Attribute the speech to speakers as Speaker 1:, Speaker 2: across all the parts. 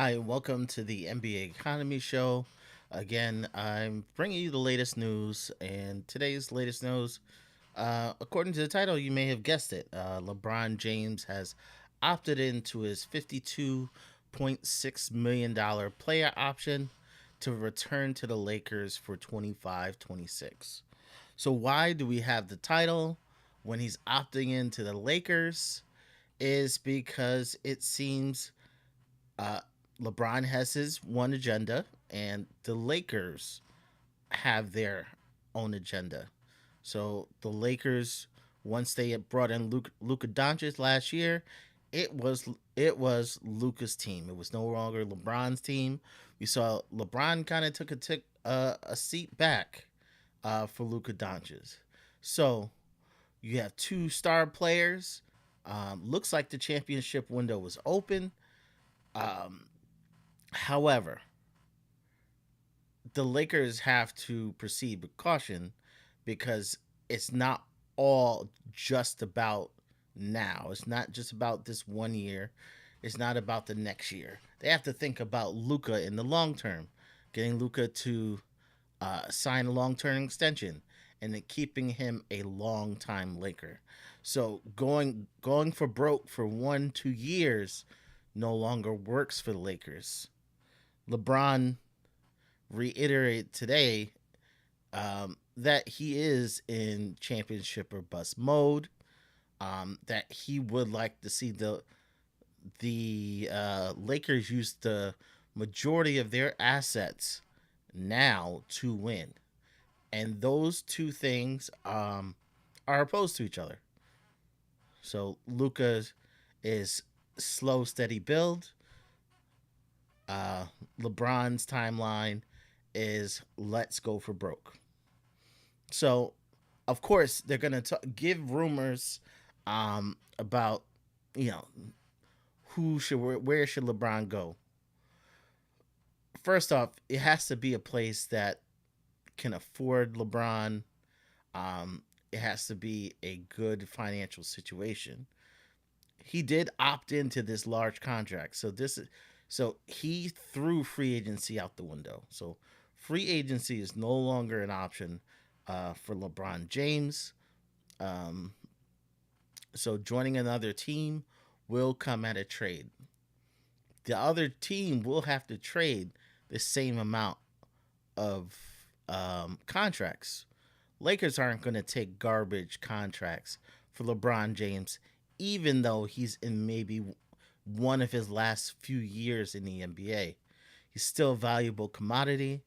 Speaker 1: Hi, welcome to the NBA Economy Show. Again, I'm bringing you the latest news, and today's latest news, according to the title, you may have guessed it. LeBron James has opted into his $52.6 million player option to return to the Lakers for 25-26. So, why do we have the title when he's opting into the Lakers? Is because it seems uh, LeBron has his one agenda, and the Lakers have their own agenda. So the Lakers, once they had brought in Luka Doncic last year, it was Luka's team. It was no longer LeBron's team. We saw LeBron kind of took a seat back for Luka Doncic. So you have two star players. Looks like the championship window was open. Um, However, the Lakers have to proceed with caution because it's not all just about now. It's not just about this one year. It's not about the next year. They have to think about Luca in the long term, getting Luca to sign a long term extension and then keeping him a long time Laker. So going for broke for 1-2 years no longer works for the Lakers. LeBron reiterate today that he is in championship or bust mode. That he would like to see the Lakers use the majority of their assets now to win, and those two things are opposed to each other. So Luca is slow, steady build. Uh, LeBron's timeline is let's go for broke. So, of course, they're gonna give rumors about you know where should LeBron go. First off, it has to be a place that can afford LeBron. It has to be a good financial situation. He did opt into this large contract, so he threw free agency out the window. So free agency is no longer an option for LeBron James. Um, so joining another team will come at a trade. The other team will have to trade the same amount of contracts. Lakers aren't going to take garbage contracts for LeBron James, even though he's in maybe one of his last few years in the NBA. He's still a valuable commodity.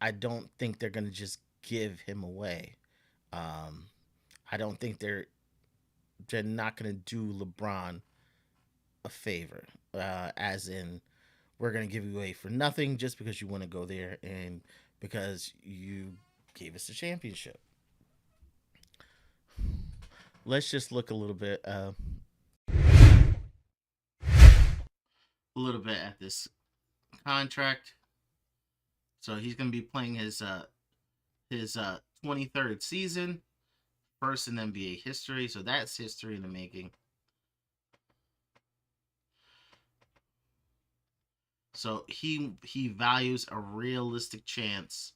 Speaker 1: I don't think they're going to just give him away. Um, I don't think they're not going to do LeBron a favor, as in we're going to give you away for nothing just because you want to go there and because you gave us a championship. Let's just look a little bit at this contract. So he's going to be playing his 23rd season, first in NBA history. So that's history in the making. So he values a realistic chance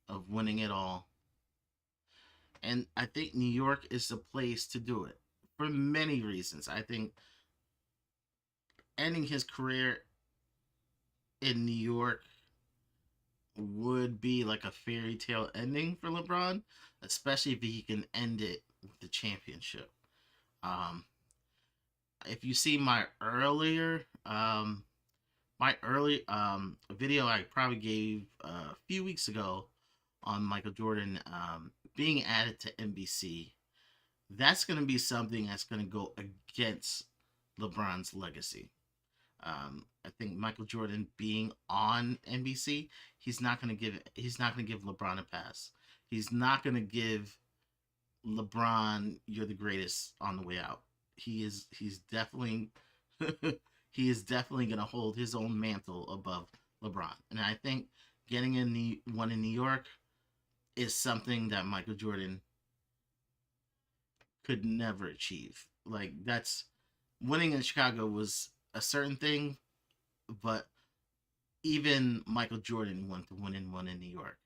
Speaker 1: of winning it all. And I think New York is the place to do it for many reasons. I think ending his career in New York would be like a fairy tale ending for LeBron, especially if he can end it with the championship. Um, if you see my early video I probably gave a few weeks ago on Michael Jordan being added to NBC, that's going to be something that's going to go against LeBron's legacy. I think Michael Jordan being on NBC, he's not going to give LeBron a pass. He's not going to give LeBron you're the greatest on the way out. He's definitely he is definitely going to hold his own mantle above LeBron. And I think getting in the one in New York is something that Michael Jordan could never achieve. Like that's winning in Chicago was a certain thing, but Even Michael Jordan went to win and one in New York.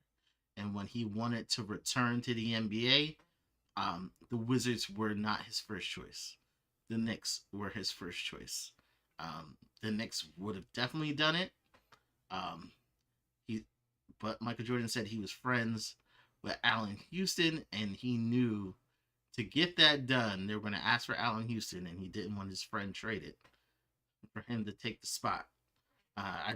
Speaker 1: And when he wanted to return to the NBA, the Wizards were not his first choice. The Knicks were his first choice. The Knicks would have definitely done it. Um, he, but Michael Jordan said he was friends with Allen Houston, and he knew to get that done, they were going to ask for Allen Houston, and he didn't want his friend traded for him to take the spot. I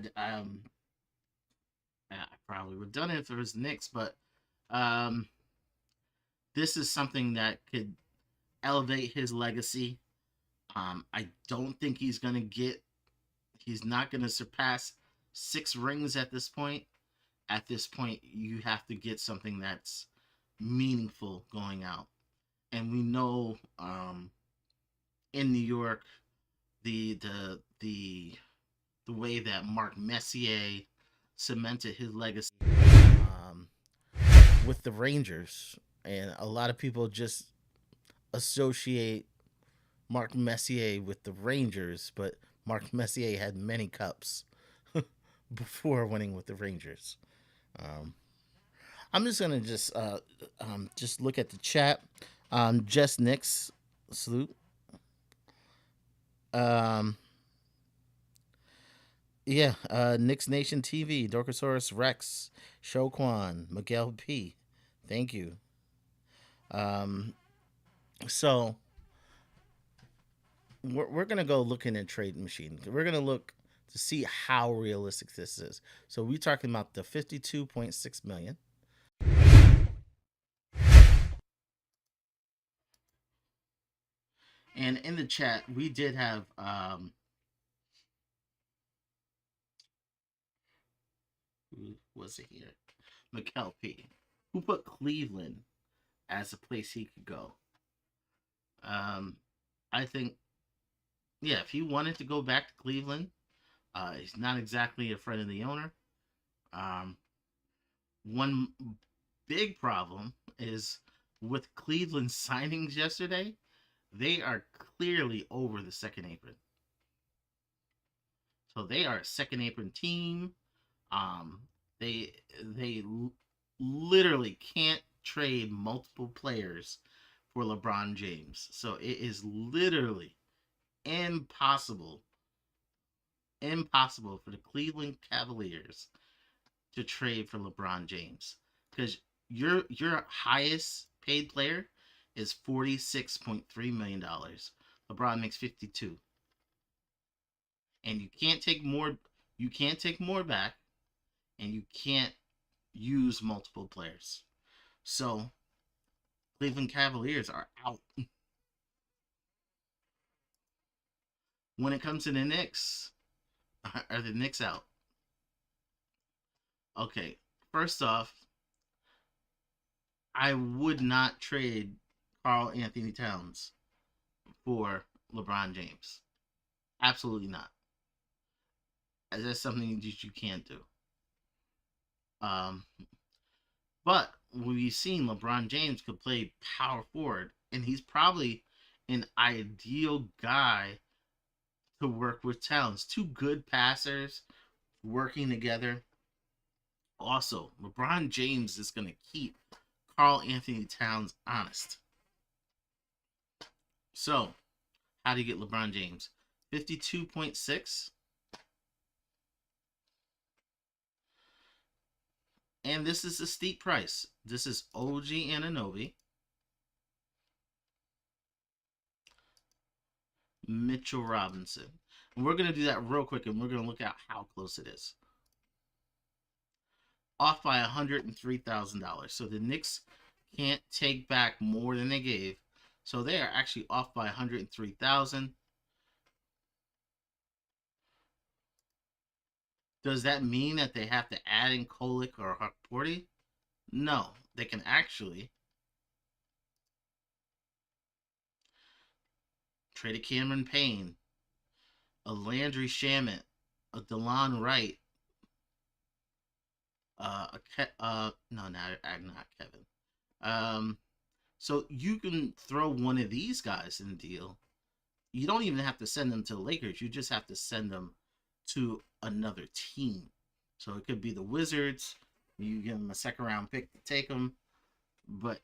Speaker 1: probably would have done it if it was the Knicks, but um, this is something that could elevate his legacy. I don't think he's not going to surpass 6 rings at this point. At this point, you have to get something that's meaningful going out. And we know in New York, the the the the way that Mark Messier cemented his legacy with the Rangers, and a lot of people just associate Mark Messier with the Rangers, but Mark Messier had many cups before winning with the Rangers. Um, I'm just gonna just look at the chat. Just Knicks salute. Um, yeah, Knicks Nation TV, Dorkosaurus Rex, Shoquan, Miguel P. Thank you. Um, so we're gonna go look in a trade machine. We're gonna look to see how realistic this is. So we're talking about the 52.6 million. And in the chat, we did have who was it here? Miguel P. Who put Cleveland as a place he could go. Um, I think, yeah, if he wanted to go back to Cleveland, he's not exactly a friend of the owner. Um, one big problem is with Cleveland signings yesterday, they are clearly over the second apron. So they are a second apron team. Um, they literally can't trade multiple players for LeBron James. So it is literally impossible, impossible for the Cleveland Cavaliers to trade for LeBron James because your highest paid player is $46.3 million. LeBron makes 52, and you can't take more. You can't take more back, and you can't use multiple players. So Cleveland Cavaliers are out. When it comes to the Knicks, are the Knicks out? Okay, first off, I would not trade Carl Anthony Towns for LeBron James. Absolutely not. As that's something that you can't do. Um, but we've seen LeBron James could play power forward, and he's probably an ideal guy to work with Towns. Two good passers working together. Also, LeBron James is going to keep Carl Anthony Towns honest. So, how do you get LeBron James? 52.6. And this is a steep price. This is OG Anunoby, Mitchell Robinson. And we're going to do that real quick, and we're going to look at how close it is. Off by $103,000. So the Knicks can't take back more than they gave. So they are actually off by $103,000. Does that mean that they have to add in Kolek or Hukporti? No, they can actually trade a Cameron Payne, a Landry Shamet, a DeLon Wright, no, not Kevin. So you can throw one of these guys in the deal. You don't even have to send them to the Lakers. You just have to send them to another team. So it could be the Wizards. You give them a second round pick to take them, but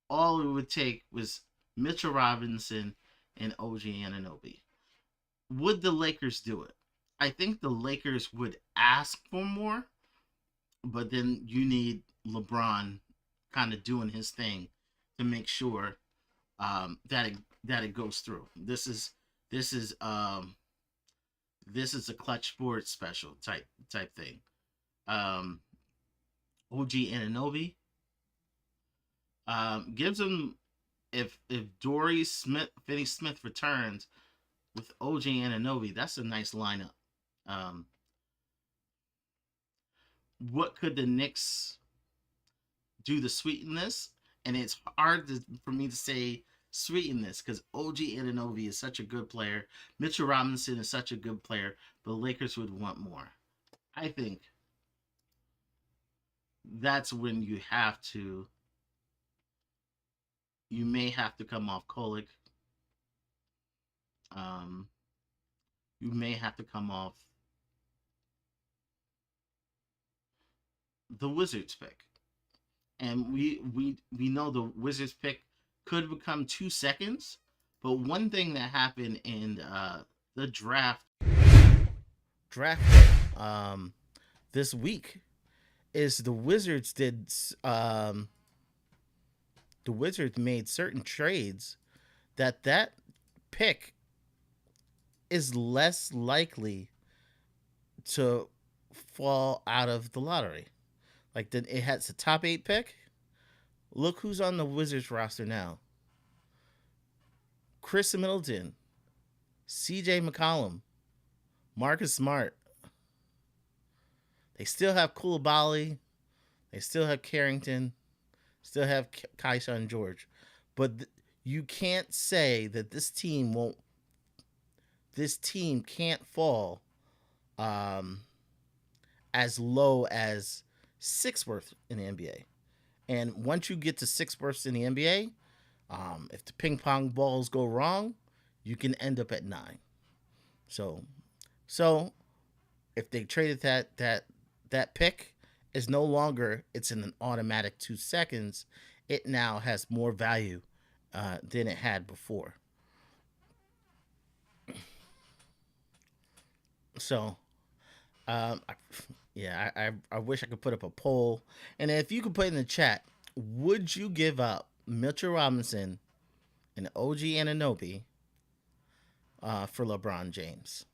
Speaker 1: all it would take was Mitchell Robinson and OG Anunoby. Would the Lakers do it? I think the Lakers would ask for more, but then you need LeBron kind of doing his thing to make sure that it goes through. This is this is a clutch sports special type thing. Um, OG Ananobi gives him if Dory Smith Finney Smith returns with OG Ananobi, that's a nice lineup. Um, what could the Knicks do to sweeten this? And it's hard for me to say sweeten this because OG Ananobi is such a good player. Mitchell Robinson is such a good player, but the Lakers would want more. I think that's when you may have to come off Kolek. Um, you may have to come off the Wizards pick. And we know the Wizards pick could become 2 seconds. But one thing that happened in the draft this week is um, the Wizards made certain trades that pick is less likely to fall out of the lottery. Like it has a top 8 pick. Look who's on the Wizards roster now: Chris Middleton, C.J. McCollum, Marcus Smart. They still have Koulibaly. They still have Carrington. Still have Kaisha George. But you can't say that this team won't. This team can't fall um, as low as sixth worth in the NBA. And once you get to sixth worst in the NBA, if the ping pong balls go wrong, you can end up at 9. So, so if they traded that pick, is no longer it's in an automatic 2 seconds. It now has more value than it had before. So, I, yeah, I wish I could put up a poll, and if you could put in the chat, would you give up Mitchell Robinson and OG Ananobi for LeBron James?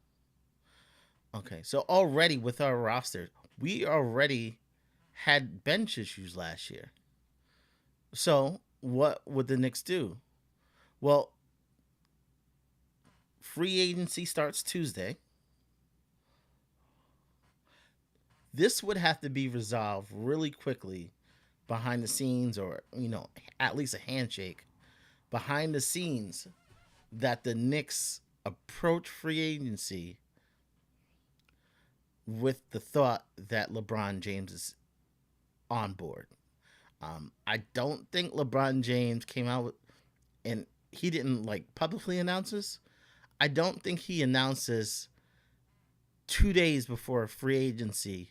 Speaker 1: Okay, so already with our roster, we already had bench issues last year. So what would the Knicks do? Well, free agency starts Tuesday. This would have to be resolved really quickly behind the scenes, or at least a handshake behind the scenes, that the Knicks approach free agency with the thought that LeBron James is on board. I don't think LeBron James came out with, and he didn't like publicly announce this. I don't think he announces 2 days before free agency,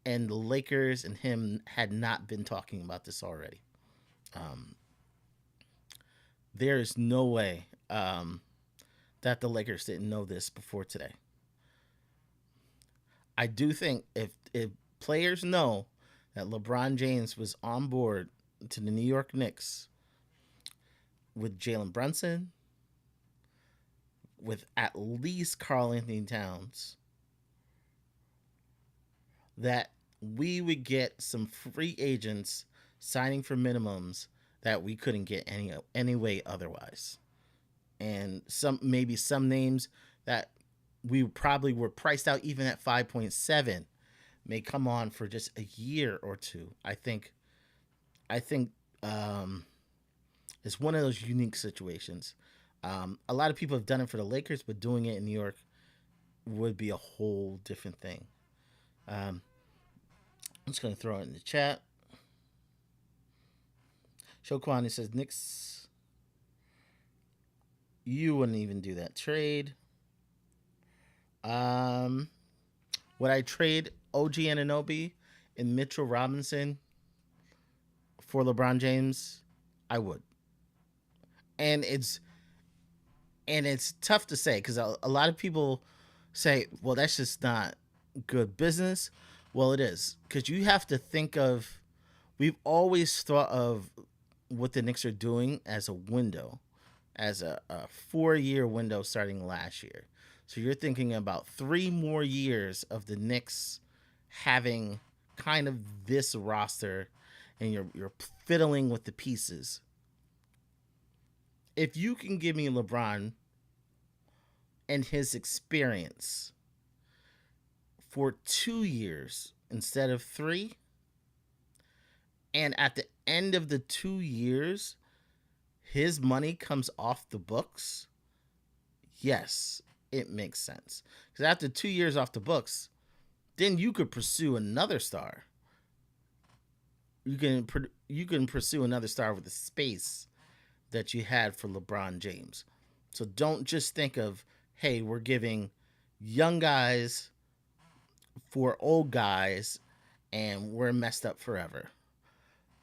Speaker 1: and the Lakers and him had not been talking about this already. Um, there is no way that the Lakers didn't know this before today. I do think if players know that LeBron James was on board to the New York Knicks with Jalen Brunson, with at least Karl Anthony Towns, that we would get some free agents signing for minimums that we couldn't get any way otherwise, and maybe some names that we probably were priced out even at 5.7 may come on for just a year or two. I think it's one of those unique situations. A lot of people have done it for the Lakers, but doing it in New York would be a whole different thing. I'm just going to throw it in the chat. Shokwani says, Knicks, you wouldn't even do that trade. Would I trade OG Ananobi and Mitchell Robinson for LeBron James? I would. And it's tough to say because a lot of people say, well, that's just not good business. Well, it is because you have to think of. We've always thought of what the Knicks are doing as a window, as a 4-year window starting last year. So you're thinking about 3 more years of the Knicks having kind of this roster, and you're fiddling with the pieces. If you can give me LeBron and his experience for 2 years instead of three, and at the end of the 2 years, his money comes off the books, yes, it makes sense. Because after 2 years off the books, then you could pursue another star. You can pursue another star with the space that you had for LeBron James. So don't just think of, hey, we're giving young guys for old guys and we're messed up forever.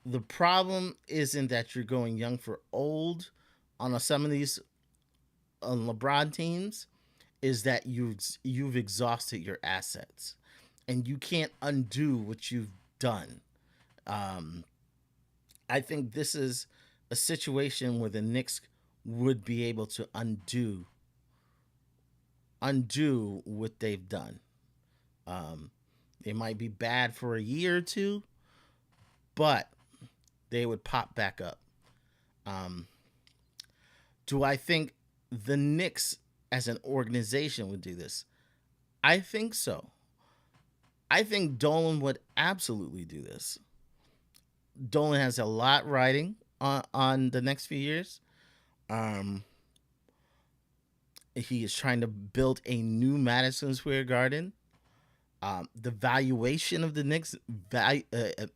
Speaker 1: The problem isn't that you're going young for old on some of these LeBron teams, is that you've exhausted your assets and you can't undo what you've done. Um, I think this is a situation where the Knicks would be able to undo what they've done. Um, they might be bad for a year or two, but they would pop back up. Um, do I think the Knicks as an organization would do this? I think so. I think Dolan would absolutely do this. Dolan has a lot riding on the next few years. Um, he is trying to build a new Madison Square Garden. The valuation of the Knicks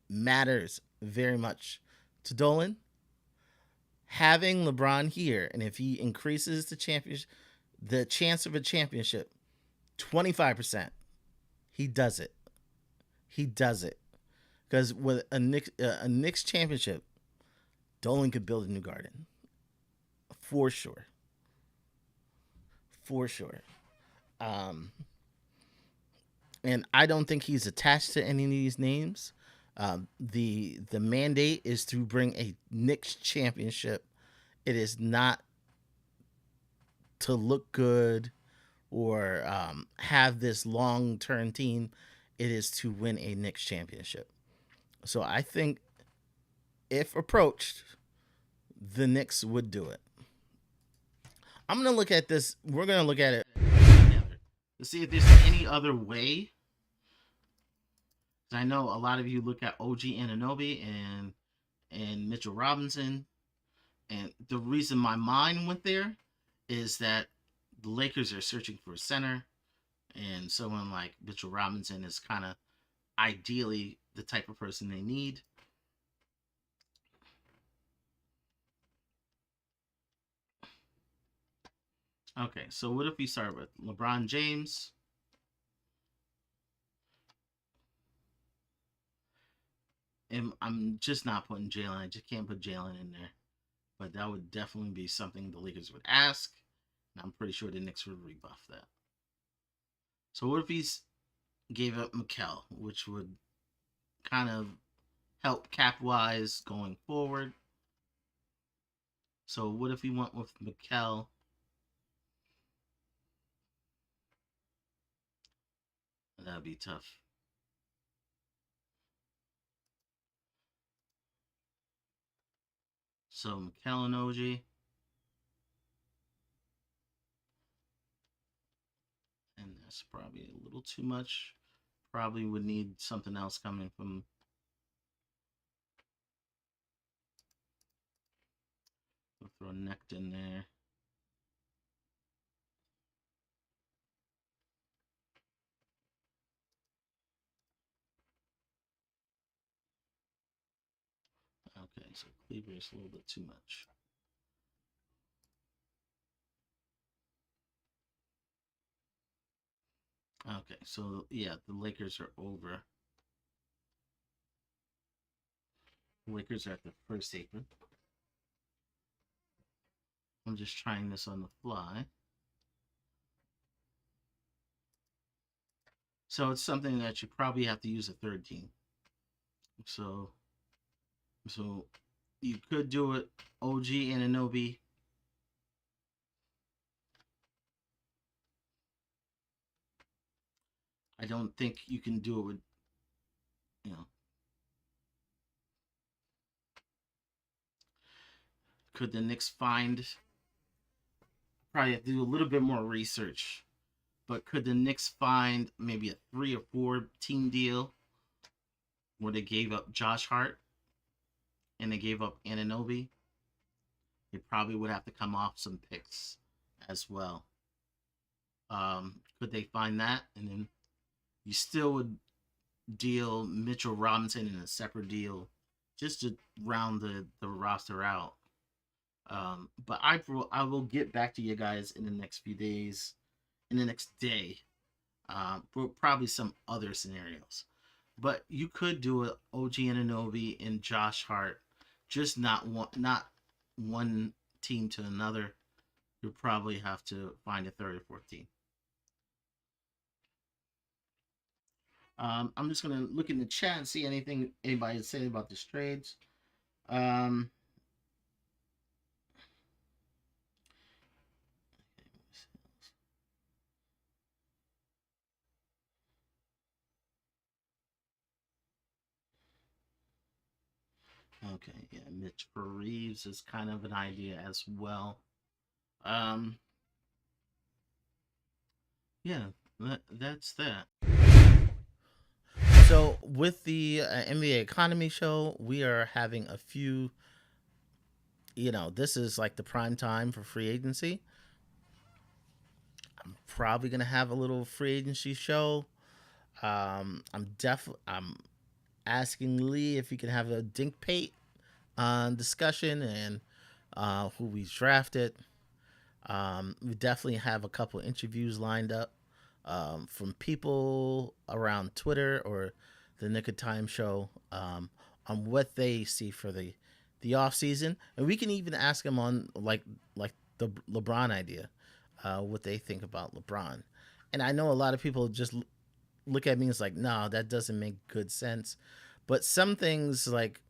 Speaker 1: matters very much to Dolan. Having LeBron here, and if he increases the chance of a championship, 25%, he does it. He does it because with a Knicks championship, Dolan could build a new garden for sure, for sure. Um, and I don't think he's attached to any of these names. The mandate is to bring a Knicks championship. It is not to look good or have this long term team. It is to win a Knicks championship. So I think if approached, the Knicks would do it. I'm gonna look at this. We're gonna look at it together to see if there's any other way. I know a lot of you look at OG Ananobi and Mitchell Robinson, and the reason my mind went there is that the Lakers are searching for a center, and someone like Mitchell Robinson is kind of ideally the type of person they need. Okay, so what if we start with LeBron James? And I'm just not putting Jalen. I just can't put Jalen in there. But that would definitely be something the Lakers would ask. And I'm pretty sure the Knicks would rebuff that. So what if he's gave up Mikel, which would kind of help cap wise going forward? So what if we went with Mikel? That'd be tough. So Mikel and OG, and that's probably a little too much. Probably would need something else coming from. We'll throw Necht in there. Okay, so Cleaver is a little bit too much. Okay, so yeah, the Lakers are over. The Lakers are at the first apron. I'm just trying this on the fly. So it's something that you probably have to use a third team. So so you could do it OG Ananobi. I don't think you can do it with, you know, could the Knicks find, probably have to do a little bit more research, but could the Knicks find maybe a 3 or 4 team deal where they gave up Josh Hart and they gave up Ananobi? They probably would have to come off some picks as well. Could they find that? And then you still would deal Mitchell Robinson in a separate deal just to round the roster out. But I will get back to you guys in the next few days, in the next day, for probably some other scenarios. But you could do it OG Ananobi and Josh Hart, just not one team to another. You'll probably have to find a third or fourth team. I'm just gonna look in the chat and see anything anybody is saying about this trades. Um, okay, yeah, Mitch Reeves is kind of an idea as well. Um, yeah, that's that. So with the NBA economy show, we are having a few. This is like the prime time for free agency. I'm probably gonna have a little free agency show. I'm asking Lee if he can have a dink pate discussion and who we drafted. We definitely have a couple interviews lined up from people around Twitter or the Nick of Time show on what they see for the off season, and we can even ask them on like the LeBron idea, what they think about LeBron. And I know a lot of people just look at me and it's like, no, that doesn't make good sense. But some things like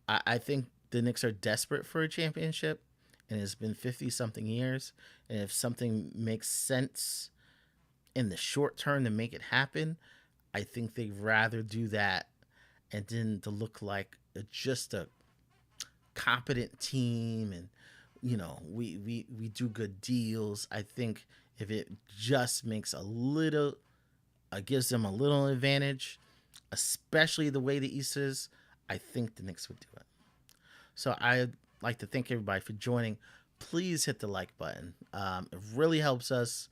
Speaker 1: I think the Knicks are desperate for a championship, and it's been 50 something years. And if something makes sense in the short term to make it happen, I think they'd rather do that and then to look like just a competent team and we do good deals. I think if it just makes a little gives them a little advantage, especially the way the East is, I think the Knicks would do it. So I'd like to thank everybody for joining. Please hit the like button. It really helps us.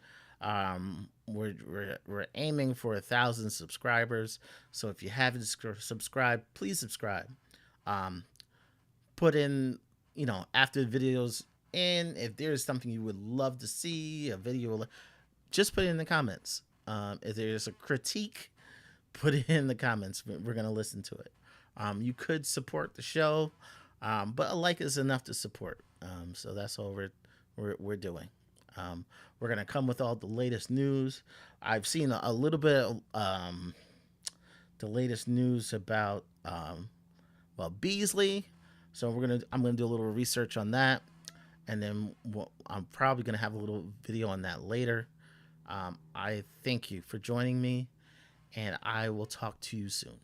Speaker 1: We're aiming for 1,000 subscribers. So if you haven't subscribed, please subscribe. Um, Put in, after the videos in, if there's something you would love to see, a video, just put it in the comments. If there's a critique, put it in the comments. We're going to listen to it. You could support the show, but a like is enough to support. So that's all we're doing. We're going to come with all the latest news. I've seen a little bit of the latest news about Beasley. So I'm gonna do a little research on that, and then I'm probably gonna have a little video on that later. I thank you for joining me, and I will talk to you soon.